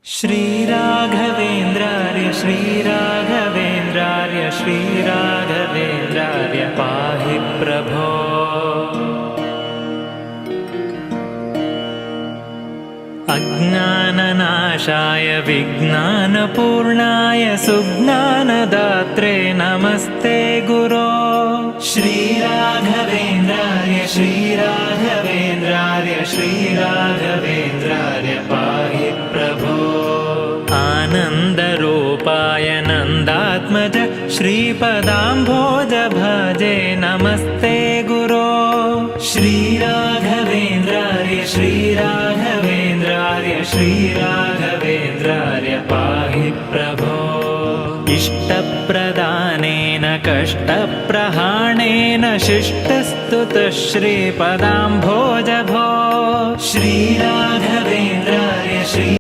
श्रीराघवेन्द्रार्य श्रीराघवेन्द्रार्य श्रीराघवेन्द्रार्य पाहि प्रभो। अज्ञाननाशाय विज्ञानपूर्णाय सुज्ञानदात्रे नमस्ते गुरो। श्रीराघवेन्द्रार्य श्रीराघवेन्द्रार्य श्रीराघवेन्द्रार्य पाहि प्रभो। आनन्दरूपाय नन्दात्मज श्रीपदाम्भोज भजे नमस्ते गुरो। श्रीराघवेन्द्रार्य श्रीराघवेन्द्रार्य श्रीराघवेन्द्रार्य पाहि प्रभो। इष्टप्रदानेन कष्टप्रहाणेन शिष्टस्तुतः श्रीपदाम्भोज भो। श्रीराघवेन्द्रार्य श्री